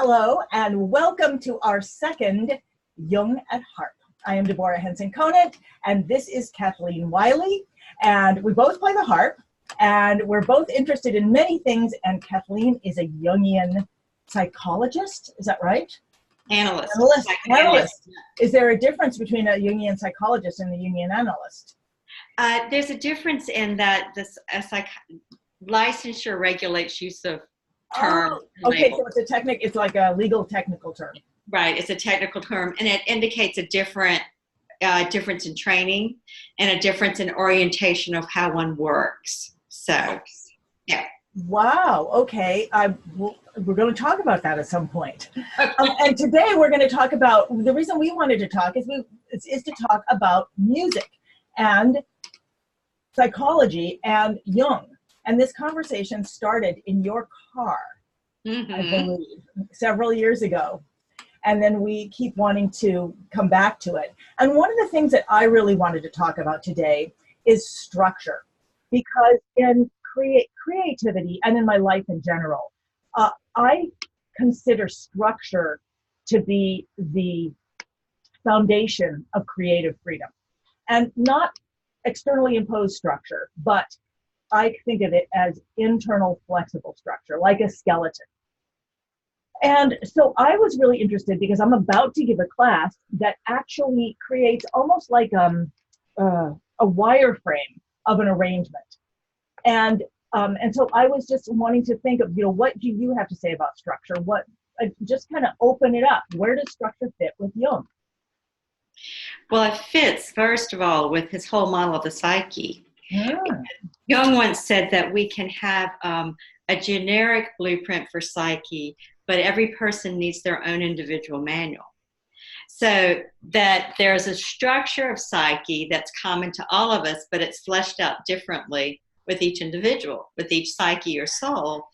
Hello, and welcome to our second Jung at Harp. I am Deborah Henson-Conant, and this is Kathleen Wiley, and we both play the harp, and we're both interested in many things, and Kathleen is a Jungian psychologist, is that right? Analyst. Analyst. Is there a difference between a Jungian psychologist and a Jungian analyst? There's a difference in that licensure regulates use of terms. Oh, okay, so it's like a legal technical term. Right, it's a technical term, and it indicates a different difference in training and a difference in orientation of how one works. So, yeah. Wow, okay. We're going to talk about that at some point. And today we're going to talk about, the reason we wanted to talk is to talk about music and psychology and Jung. And this conversation started in your car, I believe, several years ago. And then we keep wanting to come back to it. And one of the things that I really wanted to talk about today is structure. Because in creativity and in my life in general, I consider structure to be the foundation of creative freedom. And not externally imposed structure, but I think of it as internal flexible structure, like a skeleton. And so I was really interested because I'm about to give a class that actually creates almost like a wireframe of an arrangement. And so I was just wanting to think of, what do you have to say about structure? Just kind of open it up. Where does structure fit with Jung? Well, it fits, first of all, with his whole model of the psyche. Yeah. Jung once said that we can have a generic blueprint for psyche, but every person needs their own individual manual. So that there's a structure of psyche that's common to all of us, but it's fleshed out differently with each individual, with each psyche or soul.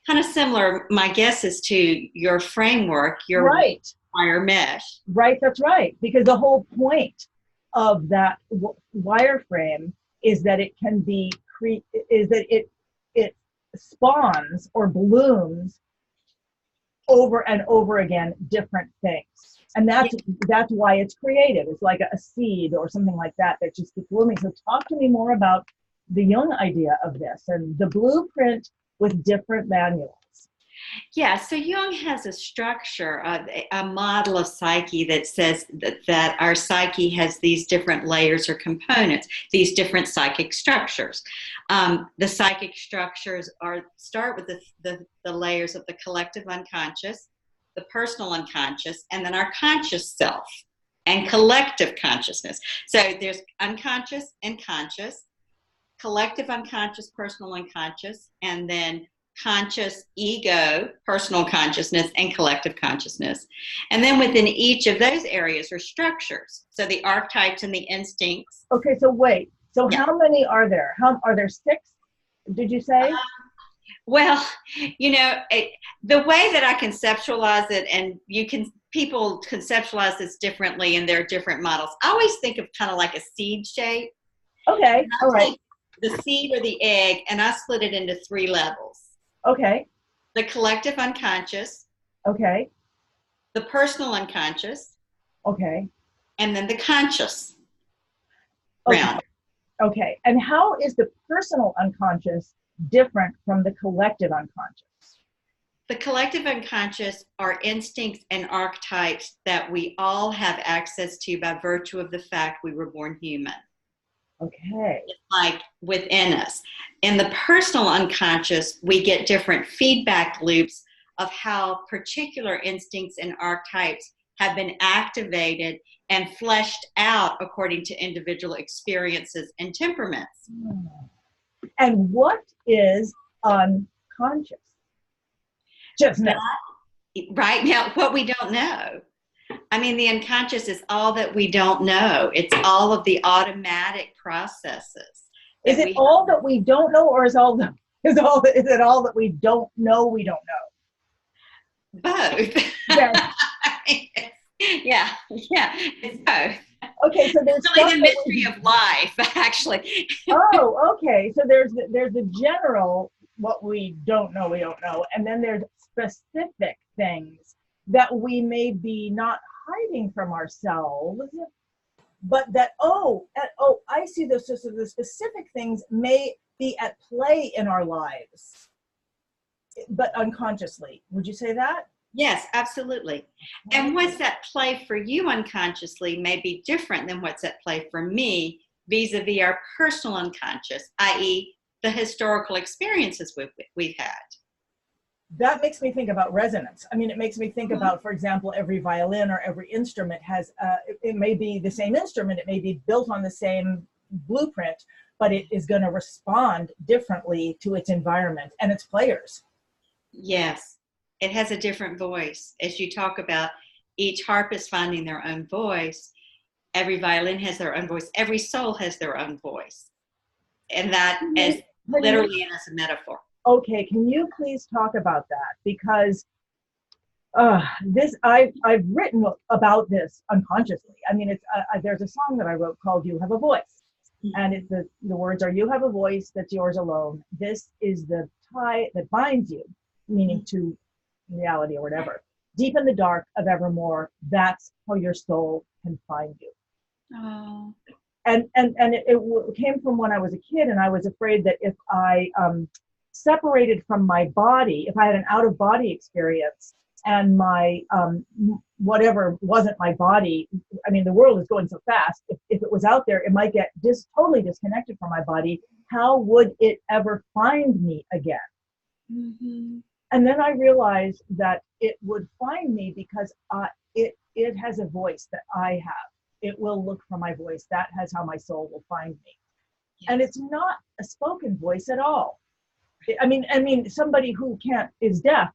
Kind of similar, my guess is to your framework, your right. wire mesh. Right, that's right. Because the whole point of that wireframe is that it can be, it spawns or blooms over and over again different things. And that's why it's creative. It's like a seed or something like that just keeps blooming. So talk to me more about the Jung idea of this and the blueprint with different manuals. Yeah, so Jung has a structure, a model of psyche that says that our psyche has these different layers or components, these different psychic structures. The psychic structures start with the layers of the collective unconscious, the personal unconscious, and then our conscious self and collective consciousness. So there's unconscious and conscious, collective unconscious, personal unconscious, and then conscious ego, personal consciousness, and collective consciousness. And then within each of those areas are structures. So the archetypes and the instincts. Okay, so wait. So yeah. How many are there? Are there 6, did you say? Well, the way that I conceptualize it, and people conceptualize this differently, and there are different models. I always think of kind of like a seed shape. Okay, all right. The seed or the egg, and I split it into 3 levels. Okay. The collective unconscious. Okay. The personal unconscious. Okay. And then the conscious realm. Okay. And how is the personal unconscious different from the collective unconscious? The collective unconscious are instincts and archetypes that we all have access to by virtue of the fact we were born human. Okay. It's like within us. In the personal unconscious, we get different feedback loops of how particular instincts and archetypes have been activated and fleshed out according to individual experiences and temperaments. And what is unconscious? Just now. Right now, what we don't know. I mean, the unconscious is all that we don't know. It's all of the automatic processes. Is it all that we don't know, or is it all that we don't know we don't know? Both. Yes. Yeah, it's both. Okay, so there's really the mystery of life, actually. Oh, okay. So there's the general what we don't know, we don't know. And then there's specific things that we may be not hiding from ourselves, but that, I see this, so the specific things may be at play in our lives, but unconsciously. Would you say that? Yes, absolutely. And what's at play for you unconsciously may be different than what's at play for me vis-a-vis our personal unconscious, i.e. the historical experiences we've had. That makes me think about resonance. I mean, it makes me think about, for example, every violin or every instrument has, it may be the same instrument, it may be built on the same blueprint, but it is going to respond differently to its environment and its players. Yes, it has a different voice. As you talk about each harpist finding their own voice, every violin has their own voice, every soul has their own voice. And that is literally and as a metaphor. Okay, can you please talk about that? Because I've written about this unconsciously. I mean, it's there's a song that I wrote called "You Have a Voice," and it's the words are, "You have a voice that's yours alone. This is the tie that binds you," meaning to reality or whatever. "Deep in the dark of evermore, that's how your soul can find you." Oh. And it came from when I was a kid, and I was afraid that if I separated from my body, if I had an out-of-body experience and my whatever wasn't my body, I mean, the world is going so fast, if it was out there, it might get totally disconnected from my body. How would it ever find me again? Mm-hmm. And then I realized that it would find me because it has a voice that I have. It will look for my voice. That has how my soul will find me. Yes. And it's not a spoken voice at all. I mean, somebody who is deaf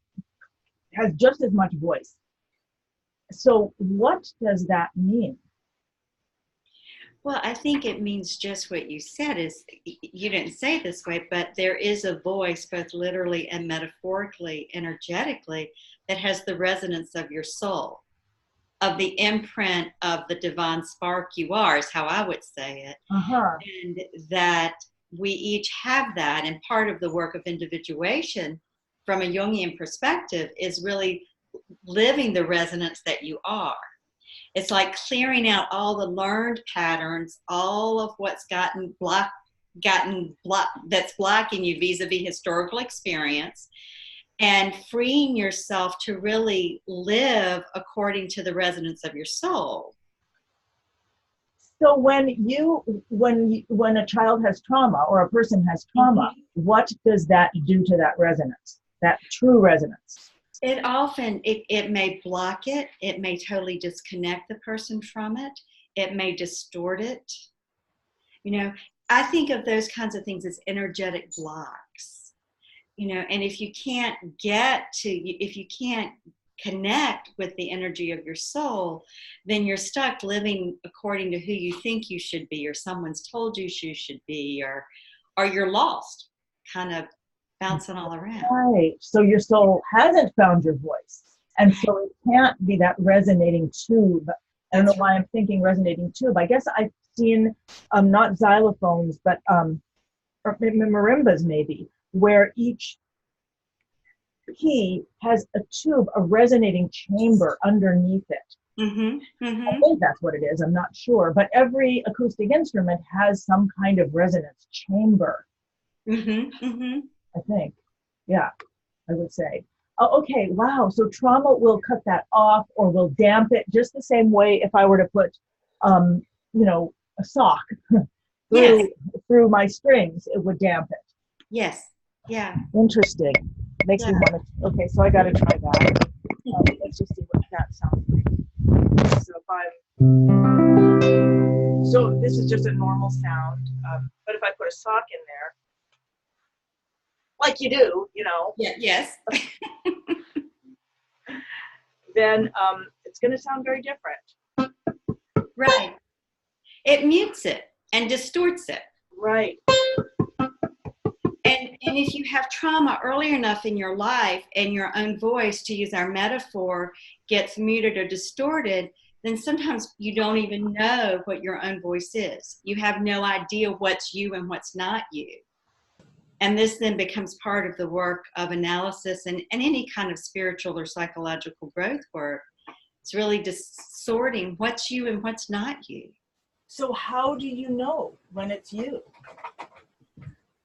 has just as much voice. So what does that mean? Well, I think it means just what you said. Is you didn't say it this way, but there is a voice, both literally and metaphorically, energetically, that has the resonance of your soul, of the imprint of the divine spark you are, is how I would say it. Uh-huh. And that we each have that. And part of the work of individuation from a Jungian perspective is really living the resonance that you are. It's like clearing out all the learned patterns, all of what's that's blocking you vis-a-vis historical experience, and freeing yourself to really live according to the resonance of your soul. So when a child has trauma or a person has trauma, mm-hmm. what does that do to that resonance, that true resonance? It often, it may block it. It may totally disconnect the person from it. It may distort it. You know, I think of those kinds of things as energetic blocks. You know, and if you can't connect with the energy of your soul, then you're stuck living according to who you think you should be, or someone's told you should be, or you're lost, kind of bouncing all around. Right. So your soul hasn't found your voice. And so it can't be that resonating tube. I don't know why I'm thinking resonating tube. I guess I've seen not xylophones, but or marimbas maybe, where each key has a tube, a resonating chamber underneath it. Mm-hmm, mm-hmm. I think that's what it is. I'm not sure. But every acoustic instrument has some kind of resonance chamber. Mm-hmm, mm-hmm. I think. Yeah, I would say. Oh, okay, wow. So trauma will cut that off or will damp it just the same way if I were to put, a sock through my strings, it would damp it. Yes. Yeah. Interesting. Makes me want to. Okay, so I got to try that. Let's just see what that sounds like. So this is just a normal sound, but if I put a sock in there, like you do, Yeah. Yes. then it's going to sound very different. Right. It mutes it and distorts it. Right. And if you have trauma early enough in your life and your own voice, to use our metaphor, gets muted or distorted, then sometimes you don't even know what your own voice is. You have no idea what's you and what's not you. And this then becomes part of the work of analysis and any kind of spiritual or psychological growth work. It's really just sorting what's you and what's not you. So how do you know when it's you?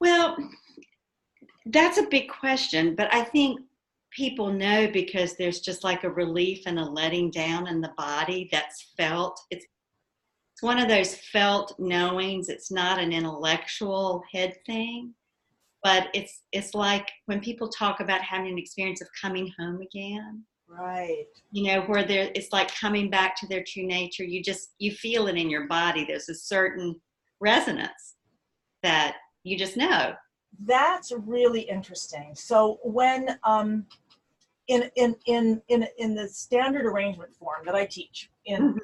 Well, that's a big question, but I think people know because there's just like a relief and a letting down in the body that's felt. It's one of those felt knowings. It's not an intellectual head thing, but it's like when people talk about having an experience of coming home again. Right. You know, where it's like coming back to their true nature. You feel it in your body. There's a certain resonance that you just know. That's really interesting. So when in the standard arrangement form that I teach in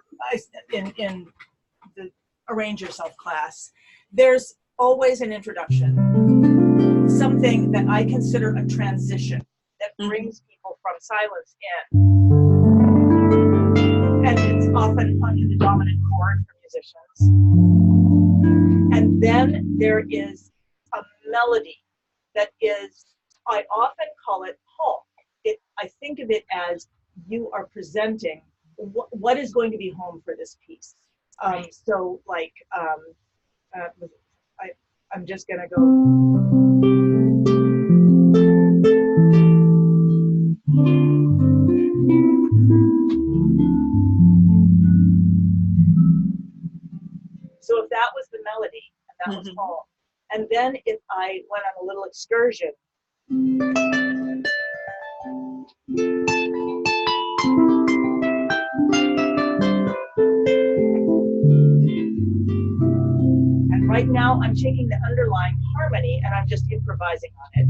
the Arrange Yourself class, there's always an introduction, something that I consider a transition that brings people from silence in. And it's often in the dominant chord for musicians. And then there is a melody that is, I often call it home. I think of it as you are presenting what is going to be home for this piece. So like, I'm just gonna go. So if that was the melody, and that was home. And then if I went on a little excursion, and right now I'm taking the underlying harmony and I'm just improvising on it.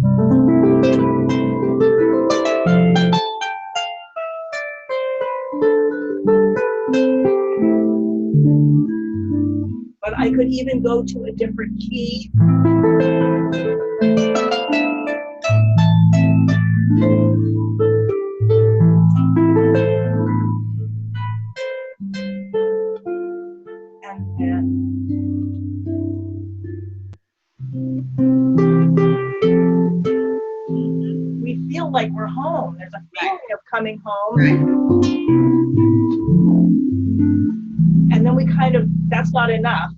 But I could even go to a different key. And then we feel like we're home. There's a feeling of coming home. And then we kind of, that's not enough.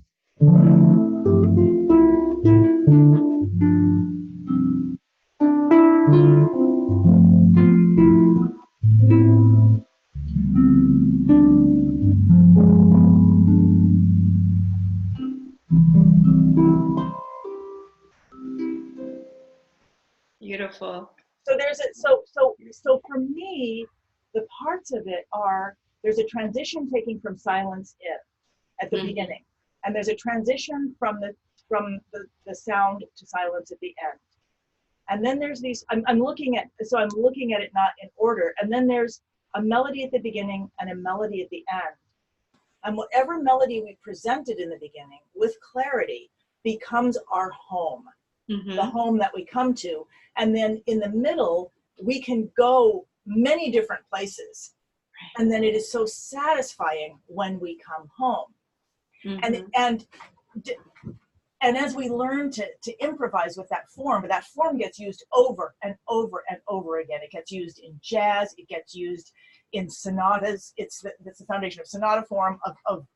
Beautiful. So there's so for me, the parts of it are, there's a transition taking from silence in at the beginning, and there's a transition from the sound to silence at the end. And then there's these, I'm looking at it not in order, and then there's a melody at the beginning and a melody at the end. And whatever melody we presented in the beginning with clarity becomes our home, the home that we come to. And then in the middle, we can go many different places. And then it is so satisfying when we come home. And as we learn to improvise with that form gets used over and over and over again. It gets used in jazz, it gets used in sonatas. It's the foundation of sonata form, of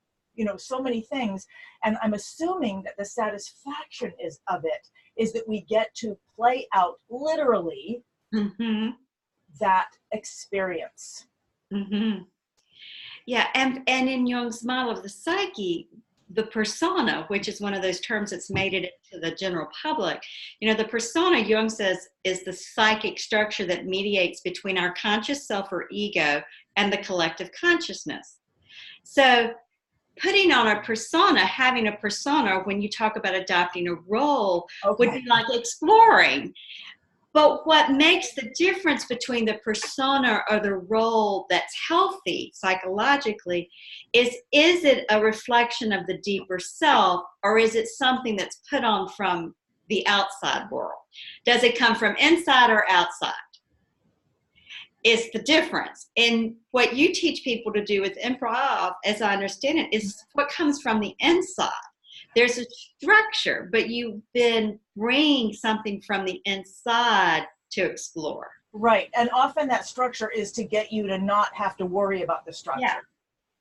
so many things. And I'm assuming that the satisfaction of it is that we get to play out literally that experience. Yeah, and in Jung's model of the psyche, the persona, which is one of those terms that's made it into the general public, the persona, Jung says, is the psychic structure that mediates between our conscious self or ego and the collective consciousness. So putting on a persona, having a persona, when you talk about adopting a role, would be like exploring. But what makes the difference between the persona or the role that's healthy psychologically is it a reflection of the deeper self, or is it something that's put on from the outside world? Does it come from inside or outside? Is the difference. And what you teach people to do with improv, as I understand it, is what comes from the inside. there's a structure, but you've been bringing something from the inside to explore. Right. And often that structure is to get you to not have to worry about the structure.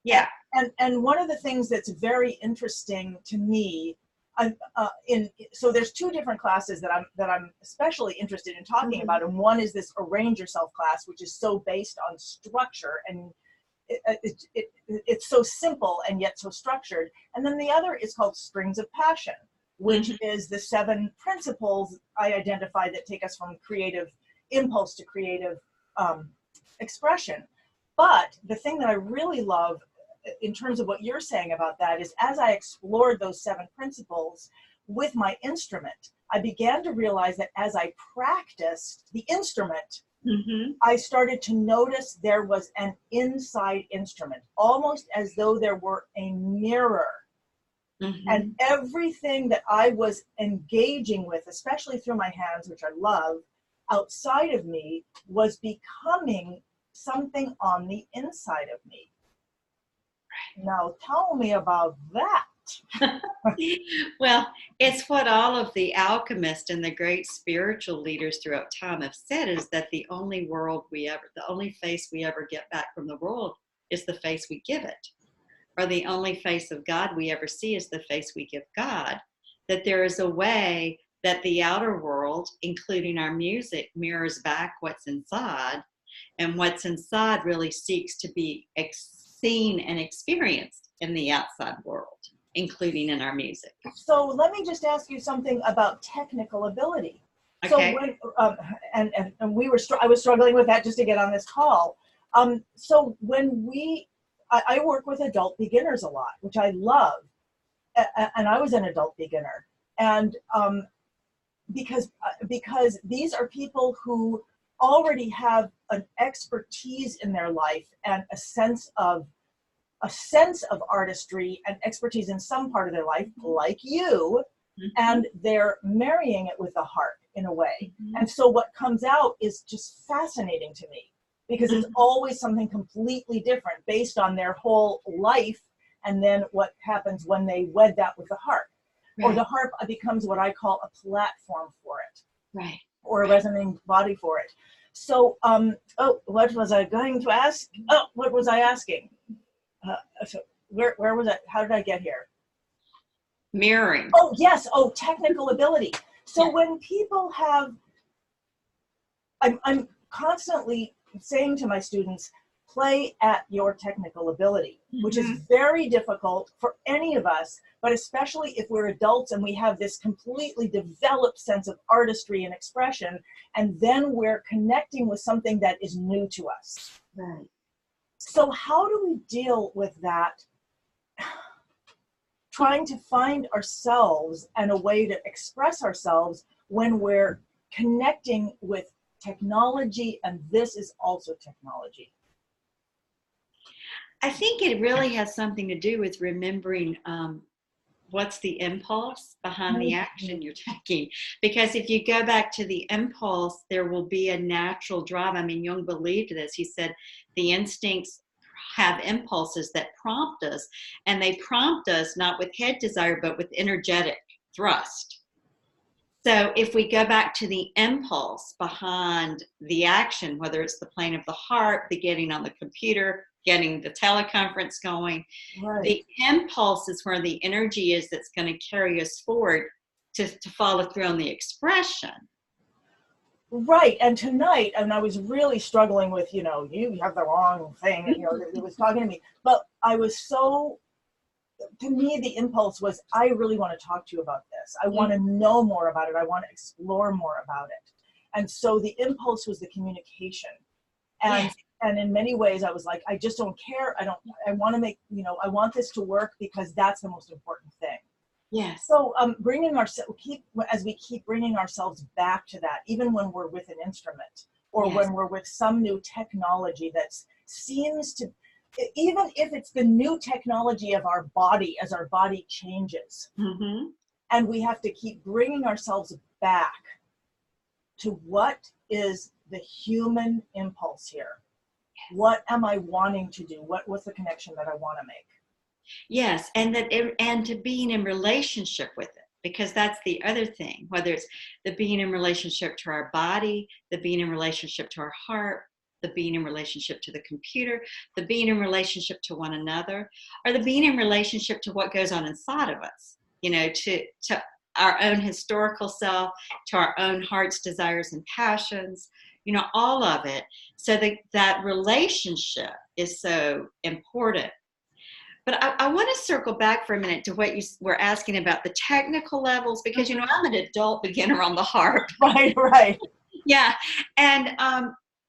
Yeah. Yeah. And one of the things that's very interesting to me, so there's two different classes that I'm especially interested in talking about, and one is this Arrange Yourself class, which is so based on structure, and it's so simple and yet so structured. And then the other is called Strings of Passion, which is the 7 principles I identify that take us from creative impulse to creative expression. But the thing that I really love in terms of what you're saying about that is, as I explored those 7 principles with my instrument, I began to realize that as I practiced the instrument, I started to notice there was an inside instrument, almost as though there were a mirror. And everything that I was engaging with, especially through my hands, which I love, outside of me, was becoming something on the inside of me. Now, tell me about that. Well, it's what all of the alchemists and the great spiritual leaders throughout time have said, is that the only face we ever get back from the world is the face we give it. Or the only face of God we ever see is the face we give God. That there is a way that the outer world, including our music, mirrors back what's inside, and what's inside really seeks to be seen and experienced in the outside world, including in our music. So let me just ask you something about technical ability. Okay. So when I was struggling with that just to get on this call. So when I work with adult beginners a lot, which I love, and I was an adult beginner, and because these are people who already have an expertise in their life and a sense of artistry and expertise in some part of their life, like you, and they're marrying it with the harp in a way. And so what comes out is just fascinating to me, because it's always something completely different based on their whole life, and then what happens when they wed that with the harp. Or the harp becomes what I call a platform for it, or a resonating body for it. So, what was I going to ask? Oh, what was I asking? So where was I? How did I get here? Mirroring. Oh, yes. Oh, technical ability. So when people have, I'm constantly saying to my students, play at your technical ability, which is very difficult for any of us, but especially if we're adults and we have this completely developed sense of artistry and expression, and then we're connecting with something that is new to us. Right. So how do we deal with that? Trying to find ourselves and a way to express ourselves when we're connecting with technology, and this is also technology. I think it really has something to do with remembering what's the impulse behind the action you're taking. Because if you go back to the impulse, there will be a natural drive. I mean, Jung believed this. He said the instincts have impulses that prompt us, and they prompt us not with head desire, but with energetic thrust. So if we go back to the impulse behind the action, whether it's the playing of the harp, the getting on the computer, getting the teleconference going, the impulse is where the energy is that's going to carry us forward to follow through on the expression. Right. And tonight, and I was really struggling with, you have the wrong thing, it was talking to me, but I was to me, the impulse was, I really want to talk to you about this. I want to know more about it. I want to explore more about it. And so the impulse was the communication. And in many ways, I was like, I just don't care. I want to make, I want this to work because that's the most important thing. Yes. So as we keep bringing ourselves back to that, even when we're with an instrument or when we're with some new technology that seems to, even if it's the new technology of our body, as our body changes, and we have to keep bringing ourselves back to what is the human impulse here. What am I wanting to do? What's the connection that I want to make? Yes, and and to being in relationship with it, because that's the other thing. Whether it's the being in relationship to our body, the being in relationship to our heart, the being in relationship to the computer, the being in relationship to one another, or the being in relationship to what goes on inside of us. You know, to our own historical self, to our own heart's desires and passions. You know, all of it. So that relationship is so important. But I want to circle back for a minute to what you were asking about the technical levels, because, you know, I'm an adult beginner on the harp. Right, right. Yeah. And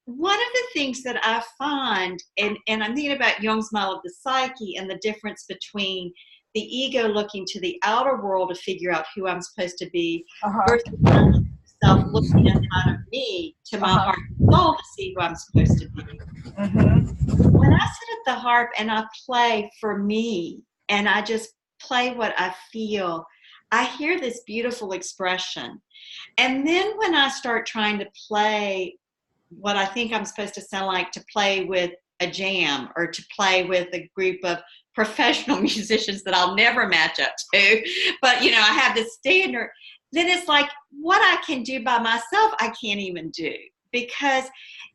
one of the things that I find, and I'm thinking about Jung's model of the psyche and the difference between the ego looking to the outer world to figure out who I'm supposed to be versus myself looking inside of me to my heart and soul to see who I'm supposed to be. When I sit at the harp and I play for me and I just play what I feel, I hear this beautiful expression. And then when I start trying to play what I think I'm supposed to sound like, to play with a jam or to play with a group of professional musicians that I'll never match up to, but, you know, I have this standard, then it's like what I can do by myself, I can't even do, because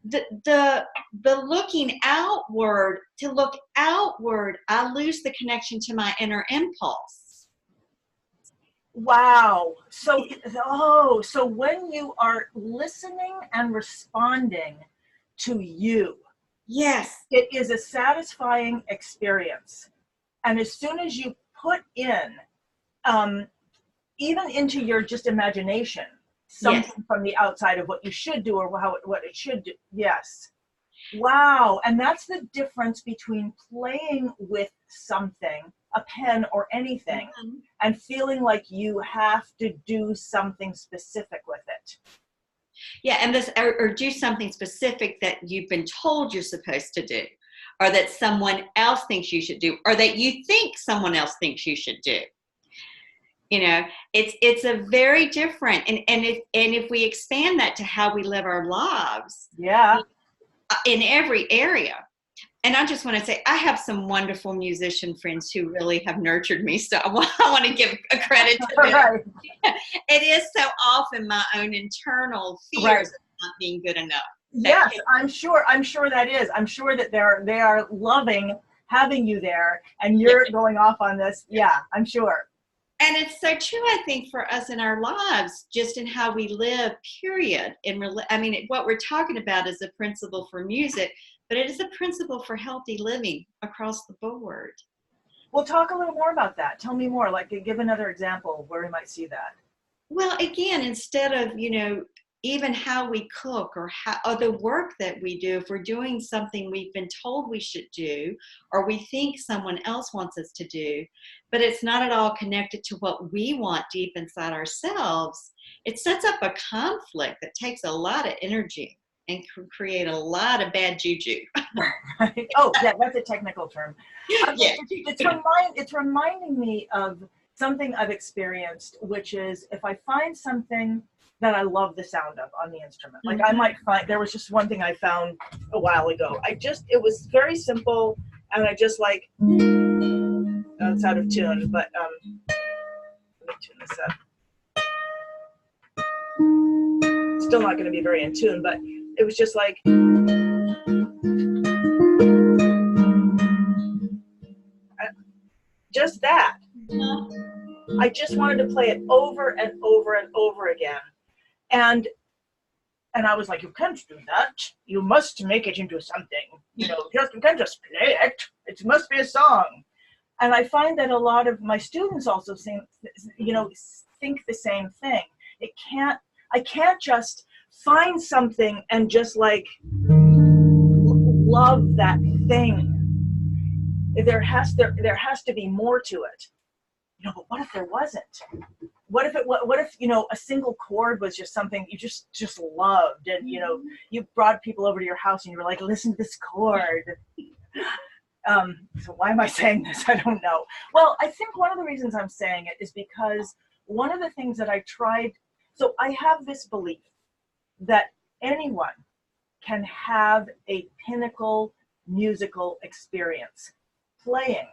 the looking outward, to look outward, I lose the connection to my inner impulse. Wow. So when you are listening and responding to you, yes, it is a satisfying experience. And as soon as you put in, even into your just imagination, something from the outside of what you should do or what it should do. Yes. Wow. And that's the difference between playing with something, a pen or anything, and feeling like you have to do something specific with it. Yeah, and this or do something specific that you've been told you're supposed to do, or that someone else thinks you should do, or that you think someone else thinks you should do. You know, it's a very different, and if we expand that to how we live our lives, in every area. And I just want to say, I have some wonderful musician friends who really have nurtured me. So I want to give a credit to them. Right. It is so often my own internal fears of not being good enough. Yes, I'm sure that is. I'm sure that they are loving having you there, and you're going off on this. Yeah, I'm sure. And it's so true, I think, for us in our lives, just in how we live, period. I mean, what we're talking about is a principle for music, but it is a principle for healthy living across the board. Well, talk a little more about that. Tell me more. Like, give another example where we might see that. Well, again, instead of, you know, even how we cook or the work that we do, if we're doing something we've been told we should do, or we think someone else wants us to do, but it's not at all connected to what we want deep inside ourselves, it sets up a conflict that takes a lot of energy and can create a lot of bad juju. Right. Oh, yeah, that's a technical term. It's reminding me of something I've experienced, which is if I find something that I love the sound of on the instrument. Like I might find, there was just one thing I found a while ago. It was very simple, and I just like, it's out of tune, but let me tune this up. Still not going to be very in tune, but it was just like, just that. I just wanted to play it over and over and over again. And I was like, you can't do that. You must make it into something. You know, you can't just play it. It must be a song. And I find that a lot of my students also think the same thing. I can't just find something and just like love that thing. There has to be more to it. You know, but what if there wasn't? What if you know, a single chord was just something you just loved, and you know, you brought people over to your house and you were like, listen to this chord. So why am I saying this? I don't know. Well, I think one of the reasons I'm saying it is because one of the things that I tried, so I have this belief that anyone can have a pinnacle musical experience playing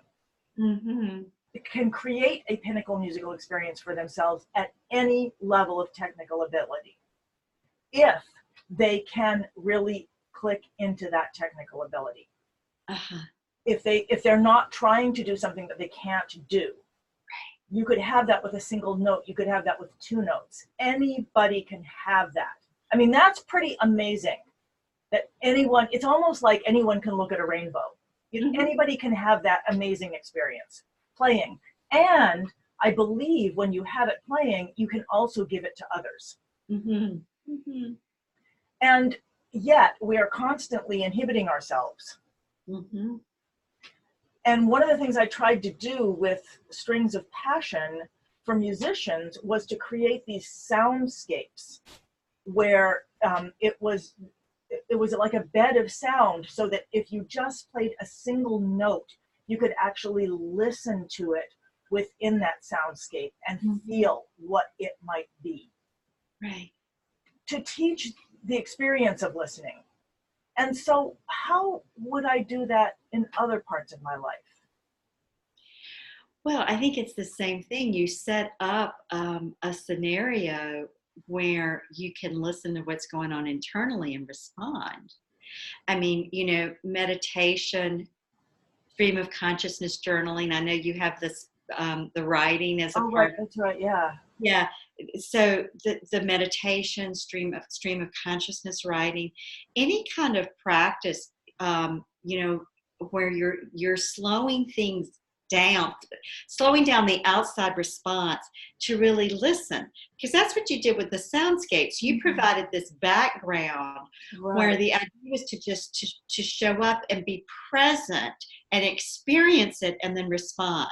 Mm-hmm. can create a pinnacle musical experience for themselves at any level of technical ability, if they can really click into that technical ability. Uh-huh. If they're not trying to do something that they can't do, you could have that with a single note. You could have that with 2 notes. Anybody can have that. I mean, that's pretty amazing that anyone, it's almost like anyone can look at a rainbow. Mm-hmm. Anybody can have that amazing experience playing. And I believe when you have it playing, you can also give it to others. Mm-hmm. Mm-hmm. And yet we are constantly inhibiting ourselves. Mm-hmm. And one of the things I tried to do with Strings of Passion for musicians was to create these soundscapes where it was like a bed of sound, so that if you just played a single note, you could actually listen to it within that soundscape and feel what it might be. Right. To teach the experience of listening. And so how would I do that in other parts of my life? Well, I think it's the same thing. You set up a scenario where you can listen to what's going on internally and respond. I mean, meditation, stream of consciousness journaling. I know you have this, the writing as a part. Right, that's right, yeah. Yeah. So the meditation, stream of consciousness writing, any kind of practice, where you're slowing things down, slowing down the outside response to really listen, because that's what you did with the soundscapes. You provided this background where the idea was to just to show up and be present and experience it and then respond.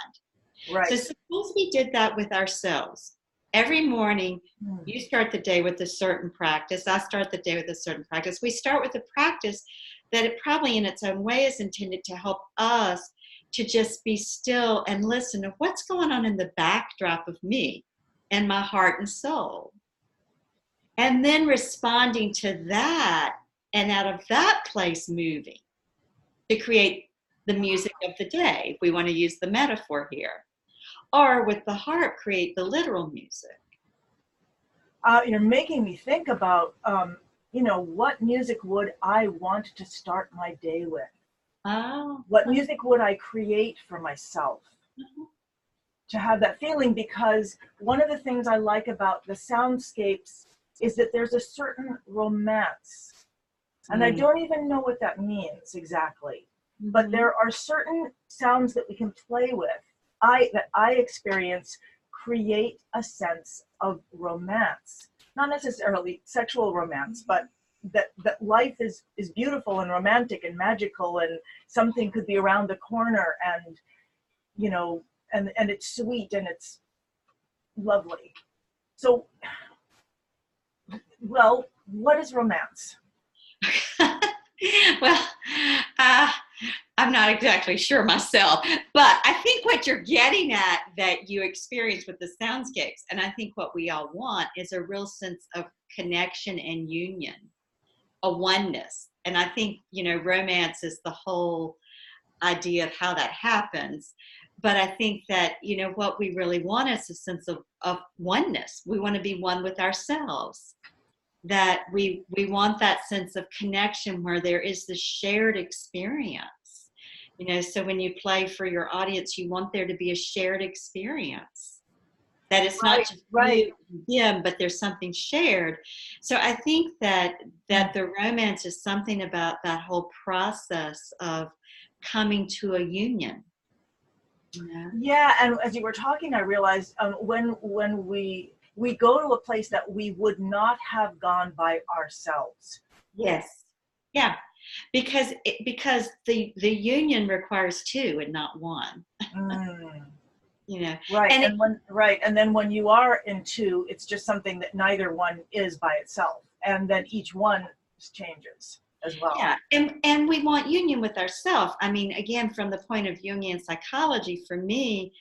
Right. So suppose we did that with ourselves. Every morning, you start the day with a certain practice. I start the day with a certain practice. We start with a practice that it probably in its own way is intended to help us to just be still and listen to what's going on in the backdrop of me and my heart and soul. And then responding to that, and out of that place moving to create the music of the day, if we want to use the metaphor here. Or with the harp, create the literal music. You're making me think about, what music would I want to start my day with? Oh. What music would I create for myself to have that feeling? Because one of the things I like about the soundscapes is that there's a certain romance. And I don't even know what that means exactly. But there are certain sounds that we can play with, that I experience, create a sense of romance. Not necessarily sexual romance, but that life is beautiful and romantic and magical, and something could be around the corner, and and it's sweet and it's lovely. So, well, what is romance? Well, I'm not exactly sure myself, but I think what you're getting at, that you experience with the soundscapes, and I think what we all want, is a real sense of connection and union, a oneness. And I think, romance is the whole idea of how that happens. But I think that, what we really want is a sense of oneness. We want to be one with ourselves. That we want that sense of connection where there is this shared experience. So when you play for your audience, you want there to be a shared experience. That it's not just you and them, but there's something shared. So I think that the romance is something about that whole process of coming to a union. Yeah, and as you were talking, I realized when we go to a place that we would not have gone by ourselves. Yes. Yeah. Because the union requires 2 and not 1. Right. And and then when you are in 2, it's just something that neither one is by itself, and then each one changes as well. Yeah, and we want union with ourselves. I mean, again, from the point of Jungian psychology, for me,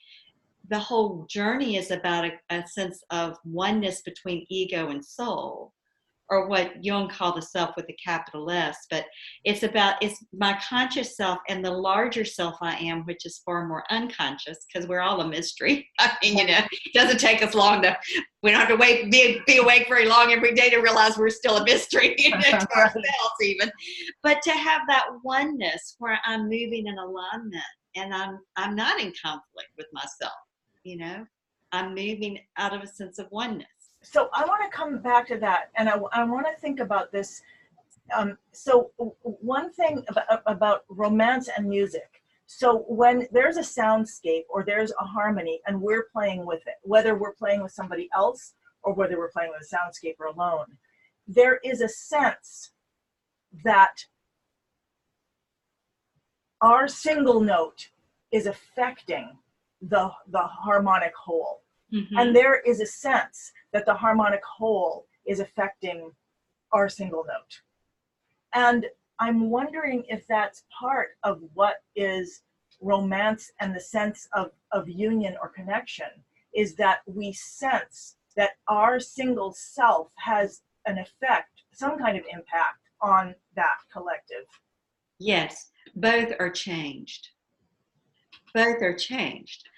the whole journey is about a sense of oneness between ego and soul, or what Jung called the self with a capital S, but it's my conscious self and the larger self I am, which is far more unconscious, because we're all a mystery. I mean, it doesn't take us long we don't have to be awake very long every day to realize we're still a mystery, to ourselves even. But to have that oneness where I'm moving in alignment and I'm not in conflict with myself, I'm moving out of a sense of oneness. So I want to come back to that, and I want to think about this. So one thing about romance and music. So when there's a soundscape or there's a harmony and we're playing with it, whether we're playing with somebody else or whether we're playing with a soundscape or alone, there is a sense that our single note is affecting the harmonic whole. Mm-hmm. And there is a sense that the harmonic whole is affecting our single note. And I'm wondering if that's part of what is romance and the sense of union or connection, is that we sense that our single self has an effect, some kind of impact on that collective. Yes, both are changed. Both are changed.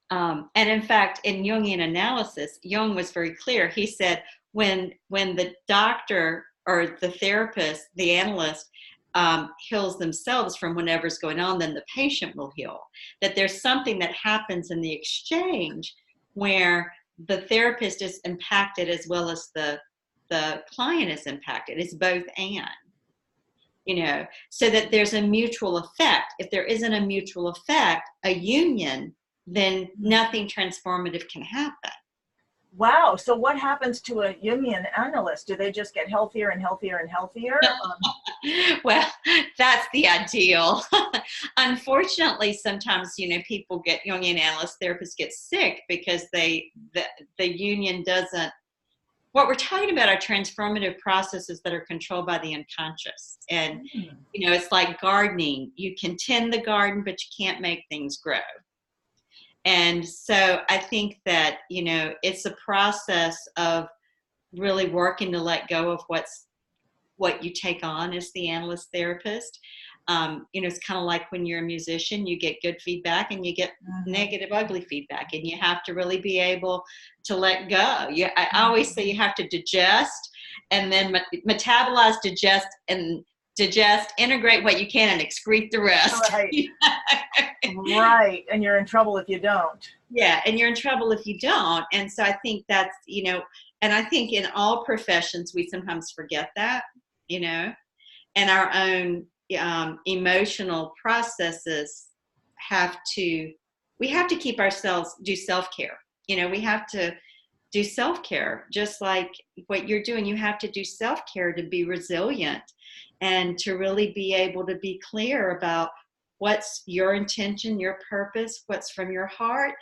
And in fact, in Jungian analysis, Jung was very clear. He said when the doctor or the therapist, the analyst, heals themselves from whatever's going on, then the patient will heal. That there's something that happens in the exchange where the therapist is impacted as well as the client is impacted. It's both and. So that there's a mutual effect. If there isn't a mutual effect, a union, then nothing transformative can happen. Wow. So what happens to a Jungian analyst? Do they just get healthier and healthier and healthier? Well, that's the ideal. Unfortunately, sometimes, people get Jungian analyst therapists get sick because the union doesn't. What we're talking about are transformative processes that are controlled by the unconscious. And, it's like gardening. You can tend the garden, but you can't make things grow. And so I think that, it's a process of really working to let go of what you take on as the analyst therapist. It's kind of like when you're a musician, you get good feedback and you get negative, ugly feedback, and you have to really be able to let go. I always say you have to digest and then metabolize, digest, integrate what you can, and excrete the rest. Right. Right. And you're in trouble if you don't. Yeah. And you're in trouble if you don't. And so I think that's, and I think in all professions, we sometimes forget that, and our own emotional processes we have to keep ourselves, do self-care. We have to do self-care, just like what you're doing. You have to do self-care to be resilient and to really be able to be clear about what's your intention, your purpose, what's from your heart,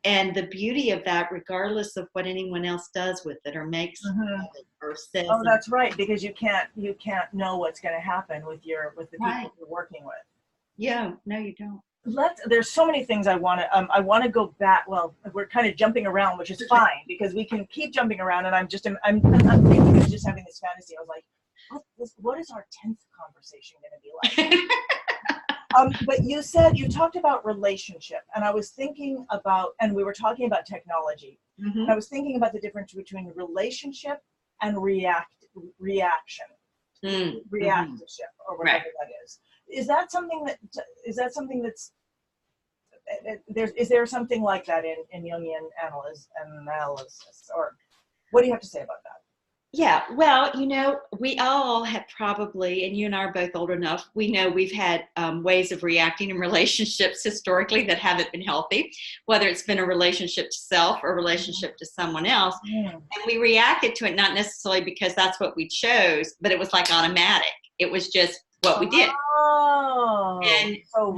and the beauty of that, regardless of what anyone else does with it or makes it or says. Oh, that's right, because you can't know what's going to happen with the people you're working with. Yeah, no, you don't. There's so many things I want to go back. Well, we're kind of jumping around, which is fine because we can keep jumping around. And I'm thinking of just having this fantasy. I was like, what is our 10th conversation going to be like? But you talked about relationship, and I was thinking about, and we were talking about technology. And I was thinking about the difference between relationship and reaction, reactiveship, or whatever that is. Is that something that's is there something like that in Jungian analysis, or what do you have to say about that? Yeah, well, we all have probably, and you and I are both old enough, we know we've had ways of reacting in relationships historically that haven't been healthy, whether it's been a relationship to self or a relationship to someone else. And we reacted to it not necessarily because that's what we chose, but it was like automatic. It was just what we did. Oh, and so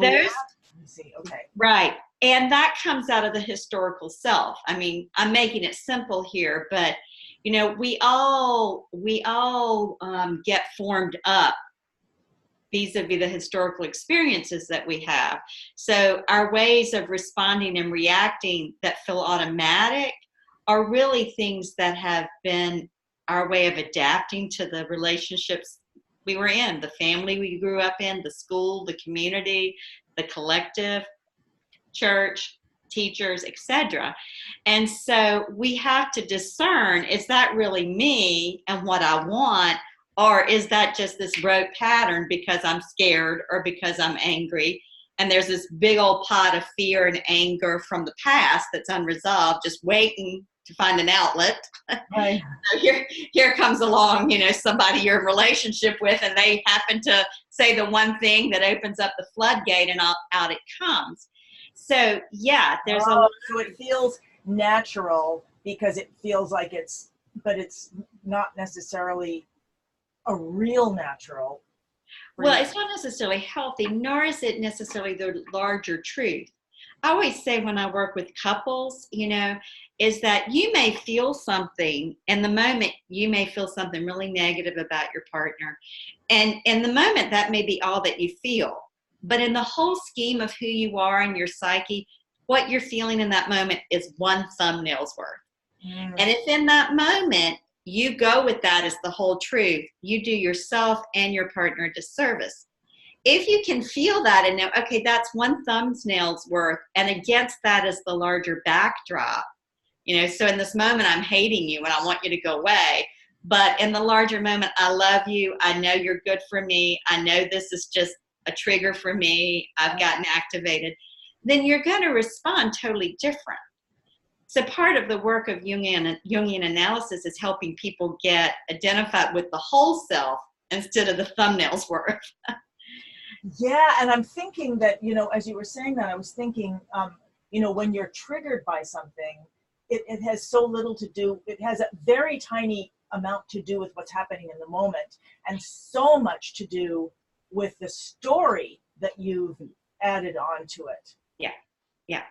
okay. Right. And that comes out of the historical self. I mean, I'm making it simple here, but we all get formed up vis-a-vis the historical experiences that we have. So our ways of responding and reacting that feel automatic are really things that have been our way of adapting to the relationships we were in, the family we grew up in, the school, the community, the collective, church, teachers, etc. And so we have to discern, is that really me and what I want, or is that just this rote pattern because I'm scared or because I'm angry? And there's this big old pot of fear and anger from the past that's unresolved, just waiting to find an outlet. Right. So here comes along, somebody you're in relationship with, and they happen to say the one thing that opens up the floodgate, and out it comes. So yeah, there's so it feels natural because it feels like but it's not necessarily a real natural. Well, it's not necessarily healthy, nor is it necessarily the larger truth. I always say when I work with couples, is that you may feel something in the moment, you may feel something really negative about your partner. And in the moment, that may be all that you feel. But in the whole scheme of who you are and your psyche, what you're feeling in that moment is one thumbnail's worth. And if in that moment you go with that as the whole truth, you do yourself and your partner a disservice. If you can feel that and know, okay, that's one thumbnail's worth, and against that is the larger backdrop, so in this moment I'm hating you and I want you to go away, but in the larger moment, I love you, I know you're good for me, I know this is just a trigger for me, I've gotten activated, then you're going to respond totally different. So part of the work of Jungian analysis is helping people get identified with the whole self instead of the thumbnail's worth. Yeah, and I'm thinking that, as you were saying that, I was thinking, when you're triggered by something, it has so little to do, it has a very tiny amount to do with what's happening in the moment, and so much to do with the story that you've added on to it. Yeah.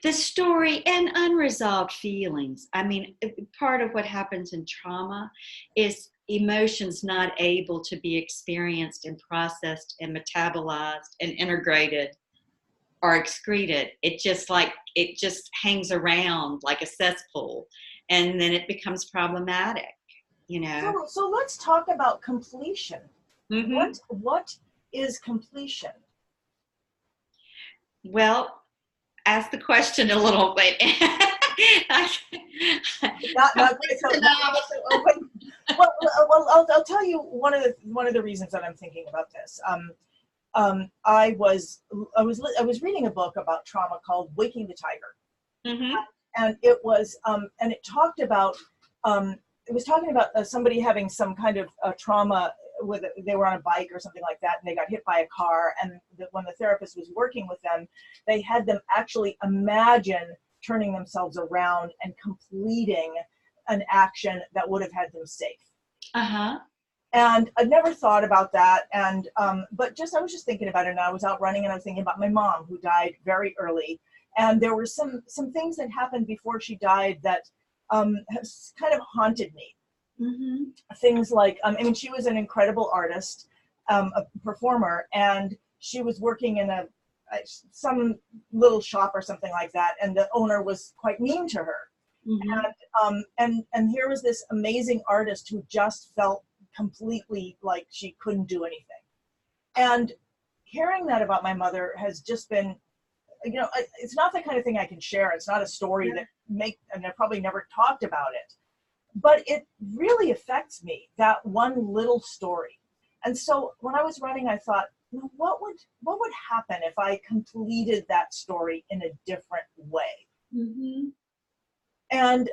The story and unresolved feelings. I mean, part of what happens in trauma is emotions not able to be experienced and processed and metabolized and integrated or excreted. It just hangs around like a cesspool, and then it becomes problematic, So let's talk about completion. Mm-hmm. What is completion? Well, ask the question a little bit. Well, I'll tell you one of the reasons that I'm thinking about this. I was reading a book about trauma called Waking the Tiger, mm-hmm. and it was and it talked about it was talking about somebody having some kind of trauma. They were on a bike or something like that, and they got hit by a car, and when the therapist was working with them, they had them actually imagine turning themselves around and completing an action that would have had them safe. And I'd never thought about that, and but I was just thinking about it, and I was out running, and I was thinking about my mom, who died very early, and there were some things that happened before she died that has kind of haunted me. Mm-hmm. Things like, she was an incredible artist, a performer, and she was working in some little shop or something like that, and the owner was quite mean to her. Mm-hmm. And here was this amazing artist who just felt completely like she couldn't do anything. And hearing that about my mother has just been, it's not the kind of thing I can share. It's not a story and I probably never talked about it. But it really affects me, that one little story. And so when I was running, I thought, what would happen if I completed that story in a different way? Mm-hmm. And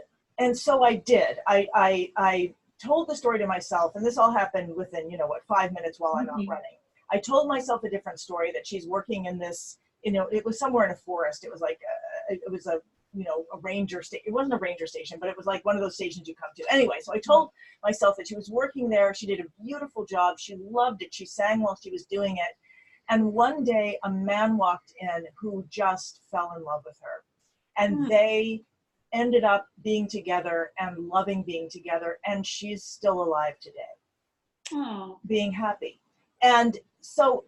so I did. I told the story to myself, and this all happened within 5 minutes while I'm out running. I told myself a different story, that she's working in this, it was somewhere in a forest. It was like a ranger station. It wasn't a ranger station, but it was like one of those stations you come to. Anyway, so I told myself that she was working there. She did a beautiful job. She loved it. She sang while she was doing it. And one day a man walked in who just fell in love with her. And they ended up being together and loving being together. And she's still alive today, being happy. And so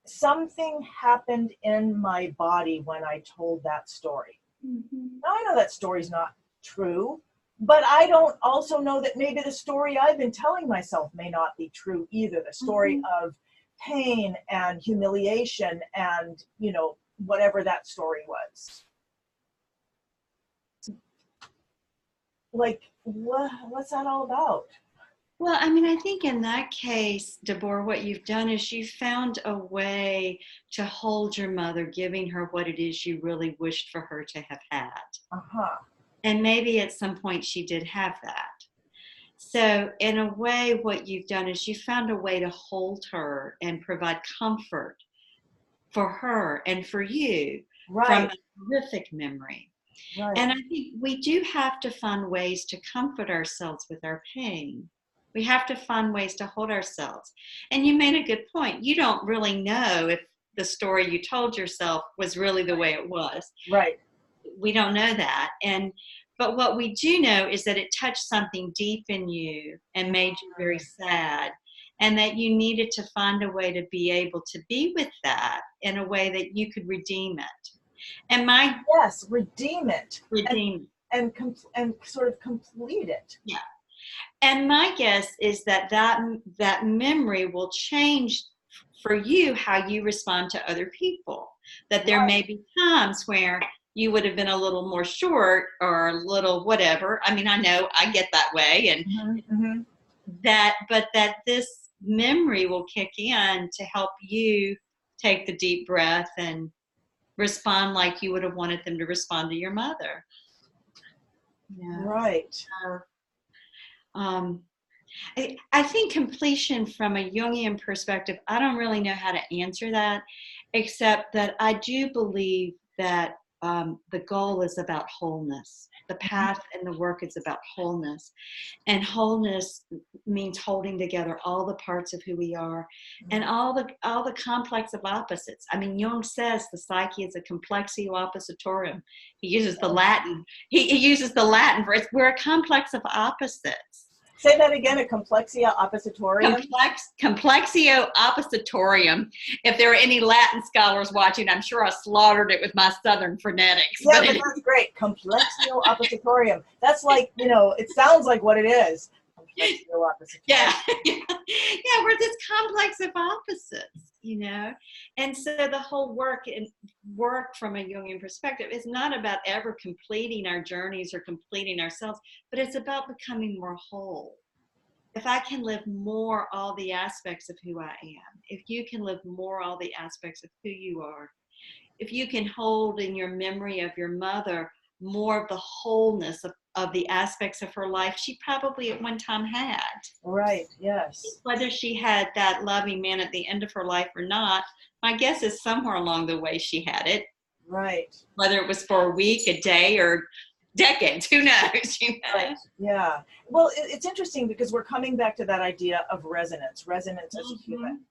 something happened in my body when I told that story. Mm-hmm. Now I know that story's not true, But I don't also know that maybe the story I've been telling myself may not be true either. The story of pain and humiliation and, you know, whatever that story was. Like, what's that all about? Well, I mean, I think in that case, Deborah, what you've done is you found a way to hold your mother, giving her what it is you really wished for her to have had. Uh-huh. And maybe at some point she did have that. So in a way, what you've done is you found a way to hold her and provide comfort for her and for you from a horrific memory. Right. And I think we do have to find ways to comfort ourselves with our pain. We have to find ways to hold ourselves. And you made a good point. You don't really know if the story you told yourself was really the way it was. Right. We don't know that. But what we do know is that it touched something deep in you and made you very sad, and that you needed to find a way to be able to be with that in a way that you could redeem it. And redeem it. And sort of complete it. Yeah. And my guess is that memory will change for you how you respond to other people. That there may be times where you would have been a little more short or a little whatever. I mean, I know I get that way, and but that this memory will kick in to help you take the deep breath and respond like you would have wanted them to respond to your mother. Yeah. Right. I think completion from a Jungian perspective, I don't really know how to answer that, except that I do believe that the goal is about wholeness. The path and the work is about wholeness. And wholeness means holding together all the parts of who we are and all the complex of opposites. I mean, Jung says the psyche is a complexio oppositorium. He uses the Latin. He uses the Latin for it. We're a complex of opposites. Say that again, a complexia oppositorium? Complexio oppositorium. If there are any Latin scholars watching, I'm sure I slaughtered it with my Southern phonetics. Yeah, but that's great. Complexio oppositorium. That's like, you know, it sounds like what it is. Complexio oppositorium. Yeah, we're this complex of opposites, you know? And so the whole work from a Jungian perspective is not about ever completing our journeys or completing ourselves, but it's about becoming more whole. If I can live more all the aspects of who I am, if you can live more all the aspects of who you are, if you can hold in your memory of your mother more of the wholeness of the aspects of her life she probably at one time had. Right, yes. Whether she had that loving man at the end of her life or not, my guess is somewhere along the way she had it. Right. Whether it was for a week, a day, or decades, who knows? You know? Right. Yeah. Well, it's interesting because we're coming back to that idea of resonance as a human.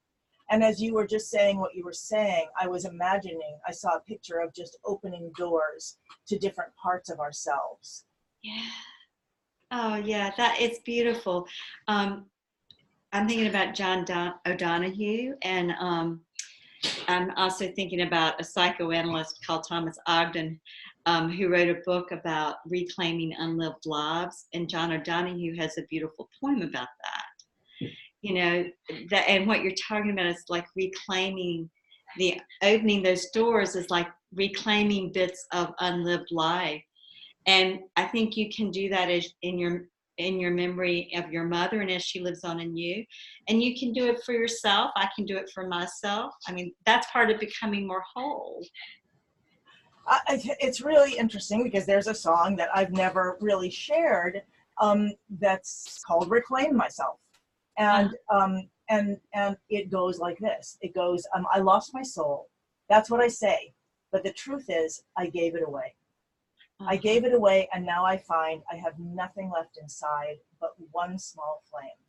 And as you were just saying what you were saying, I was imagining, I saw a picture of just opening doors to different parts of ourselves. Yeah. Oh, yeah, it's beautiful. I'm thinking about John O'Donohue, and I'm also thinking about a psychoanalyst called Thomas Ogden, who wrote a book about reclaiming unlived lives. And John O'Donohue has a beautiful poem about that. You know, and what you're talking about is like reclaiming, opening those doors is like reclaiming bits of unlived life. And I think you can do that in your memory of your mother and as she lives on in you. And you can do it for yourself. I can do it for myself. I mean, that's part of becoming more whole. It's really interesting because there's a song that I've never really shared that's called Reclaim Myself. And it goes like this. It goes, I lost my soul. That's what I say. But the truth is, I gave it away. I gave it away, and now I find I have nothing left inside but one small flame,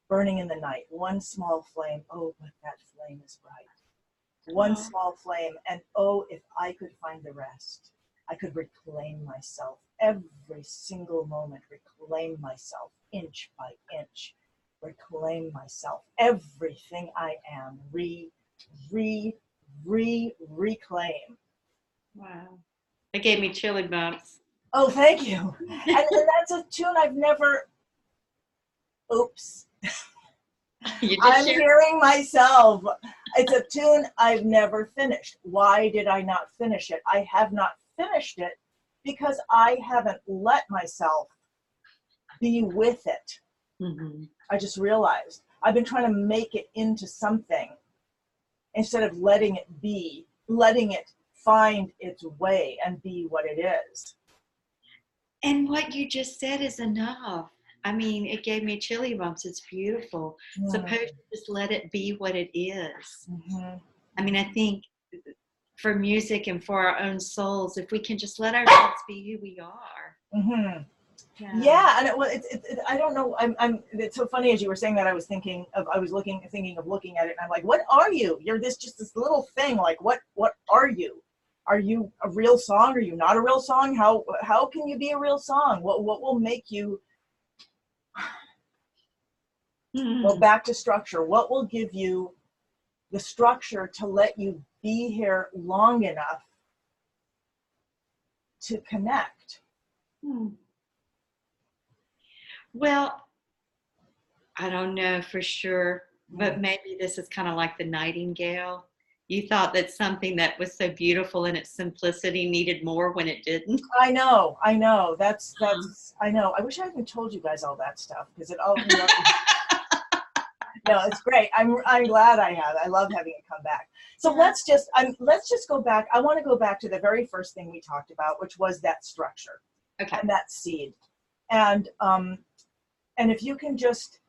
burning in the night. One small flame. Oh, but that flame is bright. One small flame, and oh, if I could find the rest, I could reclaim myself. Every single moment, reclaim myself, inch by inch. Reclaim myself. Everything I am, reclaim. Wow. It gave me chilly bumps. Oh, thank you. And that's a tune I've never, oops. I'm hearing myself. It's a tune I've never finished. Why did I not finish it? I have not finished it because I haven't let myself be with it. Mm-hmm. I just realized I've been trying to make it into something instead of letting it be, letting it find its way and be what it is. And what you just said is enough. I mean, it gave me chilly bumps. It's beautiful. Suppose you just let it be what it is. Mm-hmm. I mean, I think for music and for our own souls, if we can just let ourselves be who we are. Mm-hmm. Yeah, and I don't know. It's so funny as you were saying that. I was thinking of looking at it, and I'm like, what are you? You're just this little thing. Like, what are you? Are you a real song? Are you not a real song? How can you be a real song? What will make you go back to structure? What will give you the structure to let you be here long enough to connect? Well, I don't know for sure, but maybe this is kind of like the nightingale. You thought that something that was so beautiful in its simplicity needed more when it didn't. I know. That's I know. I wish I hadn't told you guys all that stuff because it all. No, it's great. I'm glad I have. I love having it come back. So let's just go back. I want to go back to the very first thing we talked about, which was that structure, and that seed, and if you can just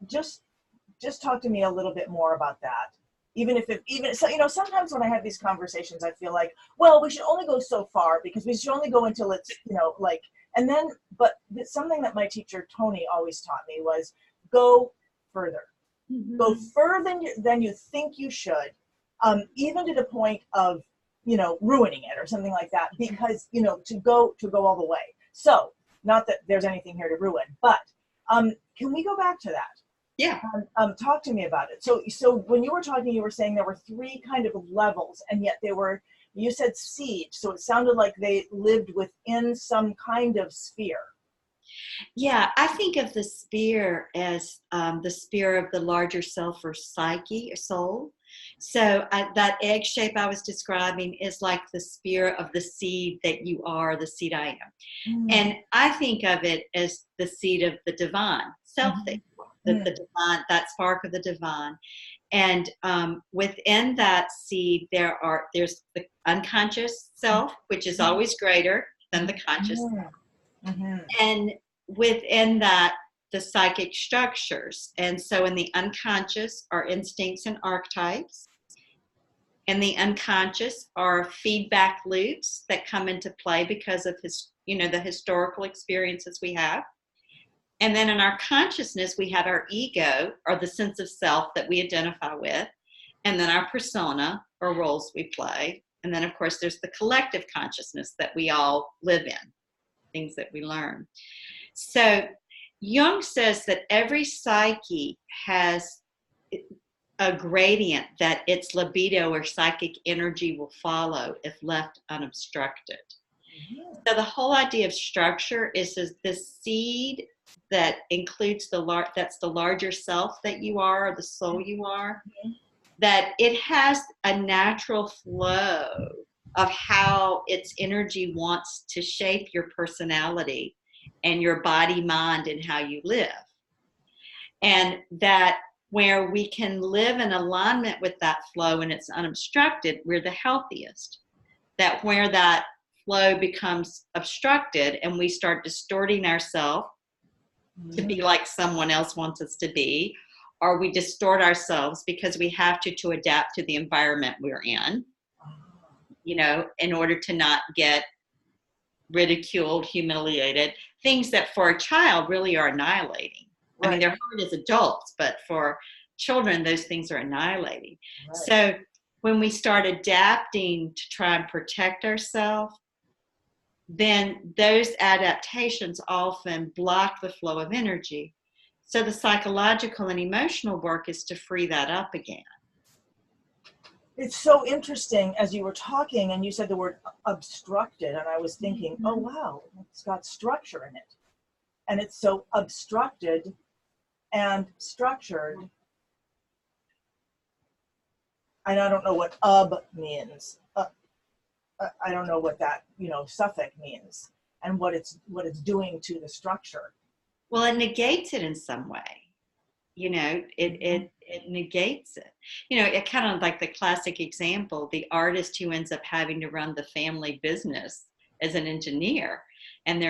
talk to me a little bit more about that. Even so, sometimes when I have these conversations, I feel like, well, we should only go so far because we should only go until it's, and then, but something that my teacher, Tony, always taught me was go further. Mm-hmm. Go further than you think you should, even to the point of, ruining it or something like that, because, to go all the way. So not that there's anything here to ruin, but can we go back to that? Yeah. Talk to me about it. So when you were talking, you were saying there were 3 kind of levels, and yet you said seed. So it sounded like they lived within some kind of sphere. Yeah, I think of the sphere as the sphere of the larger self or psyche or soul. So that egg shape I was describing is like the sphere of the seed that you are, the seed I am. And I think of it as the seed of the divine self, the divine, that spark of the divine. And within that seed, there's the unconscious self, which is always greater than the conscious self. And within that, the psychic structures. And so in the unconscious are instincts and archetypes. In the unconscious are feedback loops that come into play because of the historical experiences we have. And then in our consciousness, we have our ego, or the sense of self that we identify with, and then our persona, or roles we play. And then, of course, there's the collective consciousness that we all live in, things that we learn. So Jung says that every psyche has a gradient that its libido or psychic energy will follow if left unobstructed. So the whole idea of structure is the seed that includes that's the larger self that you are, or the soul you are, that it has a natural flow of how its energy wants to shape your personality and your body, mind, and how you live. And that where we can live in alignment with that flow and it's unobstructed, we're the healthiest. That where that flow becomes obstructed and we start distorting ourselves to be like someone else wants us to be, or we distort ourselves because we have to adapt to the environment we're in, in order to not get ridiculed, humiliated, things that for a child really are annihilating. Right. I mean, they're hard as adults, but for children, those things are annihilating. Right. So when we start adapting to try and protect ourselves, then those adaptations often block the flow of energy. So the psychological and emotional work is to free that up again. It's so interesting as you were talking and you said the word obstructed, and I was thinking, oh wow, it's got structure in it. And it's so obstructed and structured. And I don't know what means. I don't know what that, suffix means and what it's doing to the structure. Well, it negates it in some way. It negates it. It kind of like the classic example, the artist who ends up having to run the family business as an engineer. And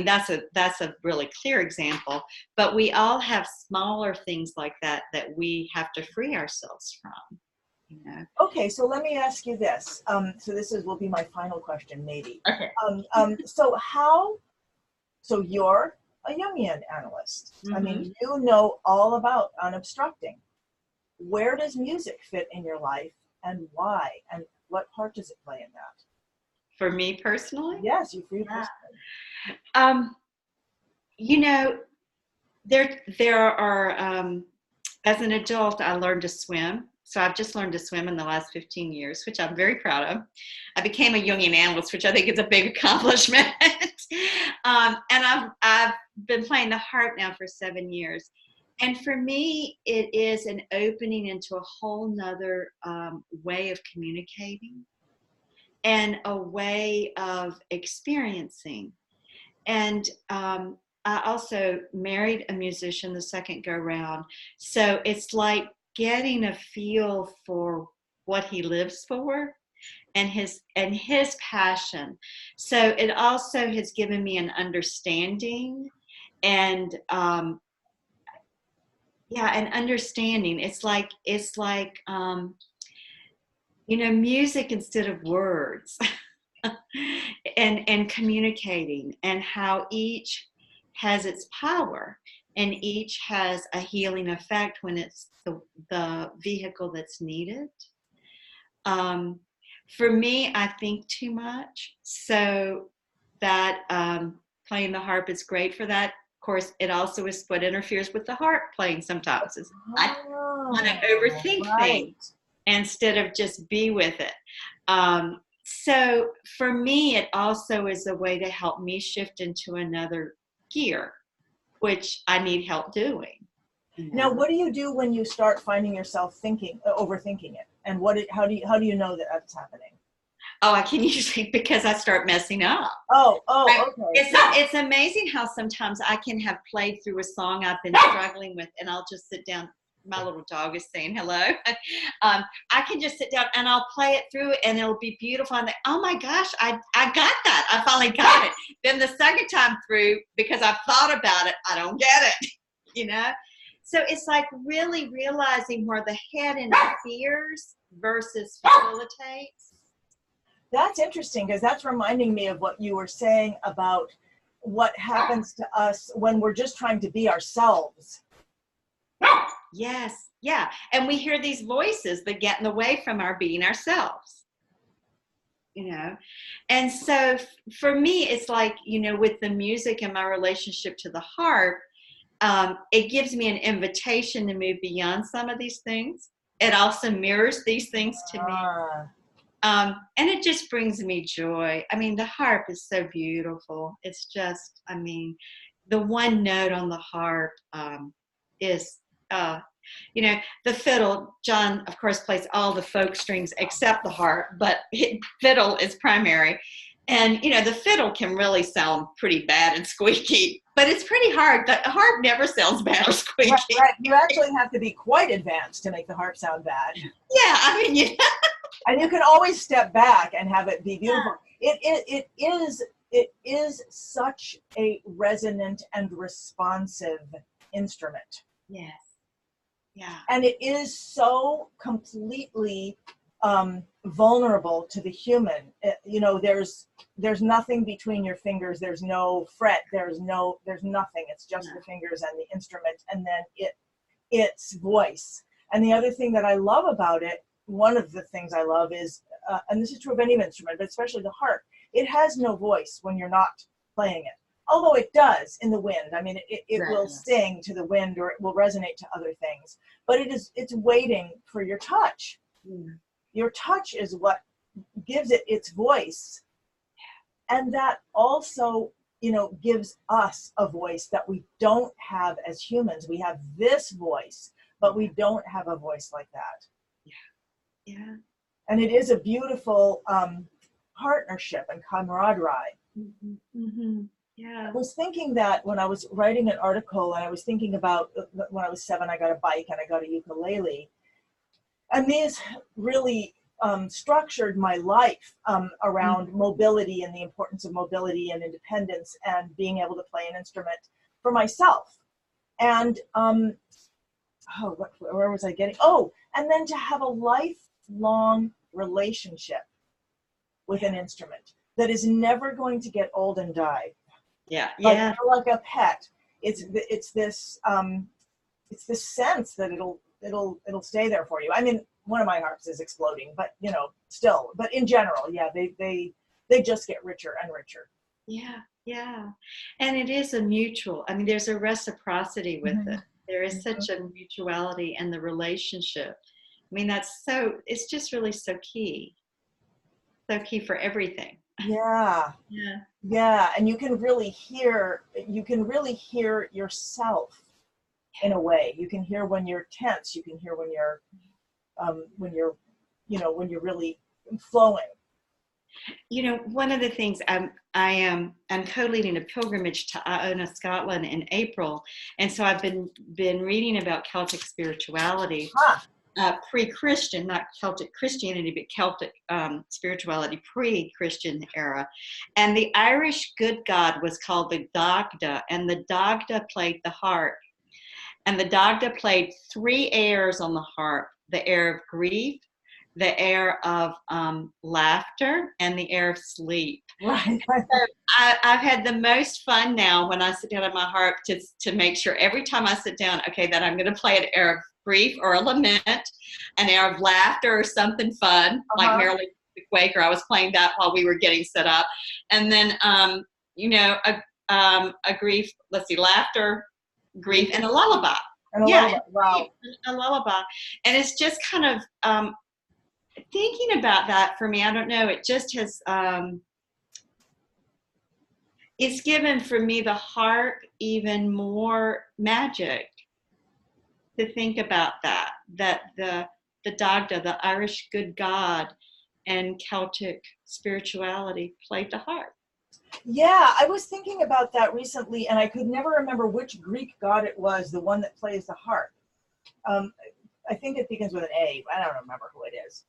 that's a really clear example, but we all have smaller things like that we have to free ourselves from. Okay, so let me ask you this. So this will be my final question, maybe. Okay. So you're a Jungian analyst. I mean, you know all about unobstructing. Where does music fit in your life, and why? And what part does it play in that? For me personally? Yes, for you personally. There are, as an adult, I learned to swim. So I've just learned to swim in the last 15 years, which I'm very proud of. I became a Jungian analyst, which I think is a big accomplishment. And I've been playing the harp now for 7 years. And for me, it is an opening into a whole nother way of communicating and a way of experiencing. And I also married a musician the second go round. So it's like getting a feel for what he lives for and his passion. So it also has given me an understanding and an understanding. It's like music instead of words. and communicating, and how each has its power and each has a healing effect when it's the vehicle that's needed. For me, I think too much, so that playing the harp is great for that. Of course, it also is what interferes with the harp playing sometimes. I want to overthink things instead of just be with it. So for me, it also is a way to help me shift into another gear, which I need help doing. Now, what do you do when you start finding yourself overthinking it? And how do you know that that's happening? Oh, I can usually, because I start messing up. Oh, okay. It's amazing how sometimes I can have played through a song I've been struggling with, and I'll just sit down. My little dog is saying hello. I can just sit down and I'll play it through, and it'll be beautiful. And oh my gosh, I got that. I finally got it. Then the second time through, because I've thought about it, I don't get it, So it's like really realizing where the head interferes versus facilitates. That's interesting, because that's reminding me of what you were saying about what happens to us when we're just trying to be ourselves. Yes, yeah. And we hear these voices that get in the way from our being ourselves, And so for me, it's like, with the music and my relationship to the harp, it gives me an invitation to move beyond some of these things. It also mirrors these things to me. And it just brings me joy. I mean, the harp is so beautiful. It's just, the one note on the harp is, the fiddle. John, of course, plays all the folk strings except the harp, but fiddle is primary. And, the fiddle can really sound pretty bad and squeaky, but it's pretty hard. The harp never sounds bad or squeaky. Right. You actually have to be quite advanced to make the harp sound bad. Yeah, And you can always step back and have it be beautiful. It is such a resonant and responsive instrument. Yes. Yeah. And it is so completely vulnerable to the human. There's nothing between your fingers. There's no fret. There's nothing. It's just the fingers and the instrument, and then its voice. And the other thing that I love about it, one of the things I love is, and this is true of any instrument, but especially the harp, it has no voice when you're not playing it. Although it does in the wind. It will sing to the wind, or it will resonate to other things. But it's waiting for your touch. Your touch is what gives it its voice. And that also, gives us a voice that we don't have as humans. We have this voice, but we don't have a voice like that. Yeah. And it is a beautiful partnership and camaraderie. Mm-hmm. Mm-hmm. Yeah. I was thinking that when I was writing an article, and I was thinking about when I was 7, I got a bike and I got a ukulele. And these really structured my life around mobility and the importance of mobility and independence and being able to play an instrument for myself. And where was I getting? Oh, and then to have a lifelong relationship with an instrument that is never going to get old and die. Yeah, like a pet. It's this sense that it'll stay there for you. I mean, one of my harps is exploding, but still. But in general, yeah, they just get richer and richer. Yeah, and it is a mutual. I mean, there's a reciprocity with it. There is such a mutuality in the relationship. I mean, it's just really so key for everything. Yeah, and you can really hear yourself in a way. You can hear when you're tense. You can hear when you're really flowing. One of the things I'm co-leading a pilgrimage to Iona, Scotland in April, and so I've been reading about Celtic spirituality, pre-Christian, not Celtic Christianity, but Celtic spirituality pre-Christian era. And the Irish good god was called the Dagda, and the Dagda played the harp, and the Dagda played 3 airs on the harp: the air of grief, the air of laughter, and the air of sleep. Right. So I've had the most fun now when I sit down at my harp to make sure every time I sit down, okay, that I'm going to play an air of grief or a lament, an air of laughter or something fun, like Marilyn Quaker. I was playing that while we were getting set up. And then, a grief, laughter, grief, and a lullaby. Lullaby. Wow. A lullaby. And it's just kind of, thinking about that for me, I don't know, it just has, it's given for me the harp even more magic to think about that the Dagda, the Irish good god, and Celtic spirituality played the harp. Yeah, I was thinking about that recently, and I could never remember which Greek god it was, the one that plays the harp. I think it begins with an A. I don't remember who it is.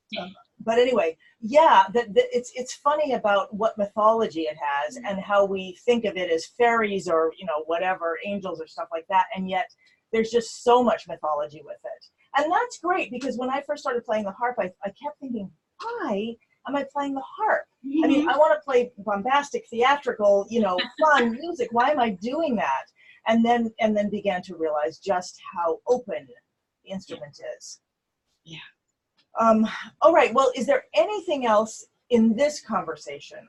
But anyway, yeah, it's funny about what mythology it has and how we think of it as fairies or, whatever, angels or stuff like that. And yet there's just so much mythology with it. And that's great, because when I first started playing the harp, I kept thinking, why am I playing the harp? I mean, I want to play bombastic, theatrical, fun music. Why am I doing that? And then began to realize just how open the instrument is. Yeah. All right. Well, is there anything else in this conversation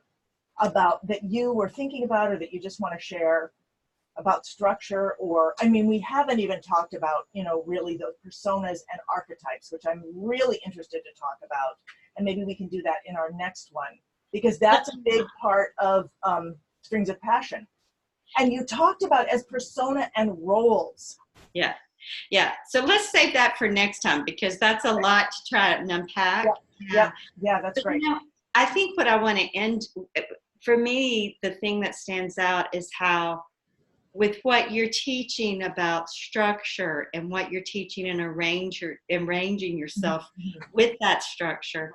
about that you were thinking about, or that you just want to share about structure? Or, I mean, we haven't even talked about, really the personas and archetypes, which I'm really interested to talk about. And maybe we can do that in our next one, because that's a big part of Strings of Passion. And you talked about as persona and roles. Yeah. So let's save that for next time, because that's a lot to try and unpack. Yeah, that's right. I think what I want to end, for me, the thing that stands out is how, with what you're teaching about structure and what you're teaching in arranging yourself with that structure,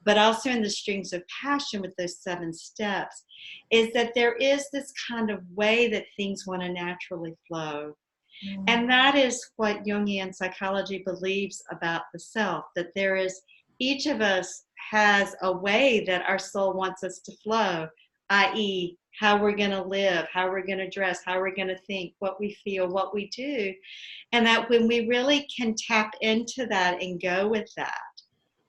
but also in the Strings of Passion with those 7 steps, is that there is this kind of way that things want to naturally flow. And that is what Jungian psychology believes about the self, that each of us has a way that our soul wants us to flow, i.e., how we're going to live, how we're going to dress, how we're going to think, what we feel, what we do. And that when we really can tap into that and go with that,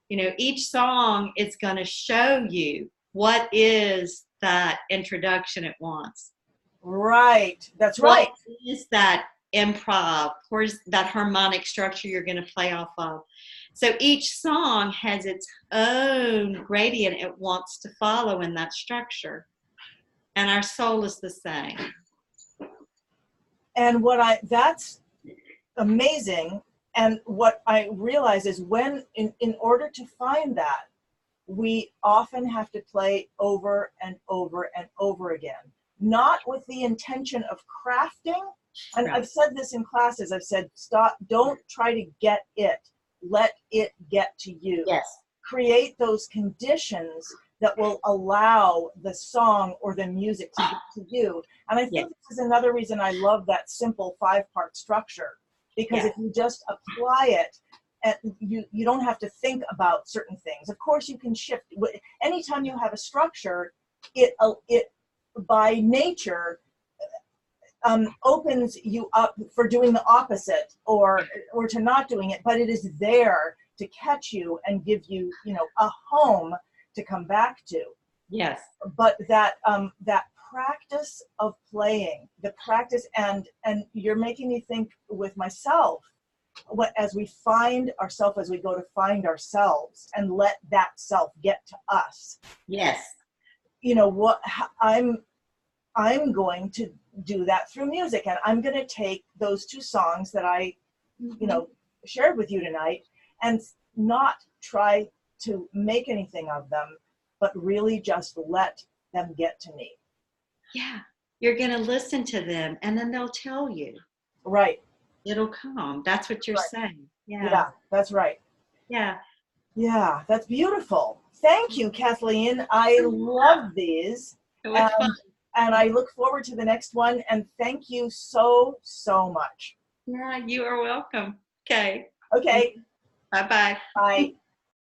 each song is going to show you what is that introduction it wants. Right. That's right. What is that improv. Where's that harmonic structure you're going to play off of? So each song has its own gradient it wants to follow in that structure. And our soul is the same. And that's amazing. And what I realize is when, in order to find that, we often have to play over and over and over again, not with the intention of crafting. And Right. I've said this in classes, I've said, stop, don't try to get it, let it get to you. Yes. Create those conditions that will allow the song or the music to get to you. And I think this is another reason I love that simple 5-part structure, because if you just apply it, and you don't have to think about certain things. Of course, you can shift. Anytime you have a structure, it by nature opens you up for doing the opposite or to not doing it, but it is there to catch you and give you, a home to come back to. Yes. But that practice of playing, the practice, and you're making me think with myself, as we find ourselves, as we go to find ourselves and let that self get to us. Yes. I'm going to do that through music, and I'm going to take those 2 songs that I, shared with you tonight, and not try to make anything of them, but really just let them get to me. Yeah. You're going to listen to them, and then they'll tell you. Right. It'll come. That's what you're saying. Yeah, that's right. Yeah. Yeah, that's beautiful. Thank you, Kathleen. I love these. It was fun. And I look forward to the next one. And thank you so, so much. Yeah, you are welcome. Okay. Okay. Bye-bye. Bye.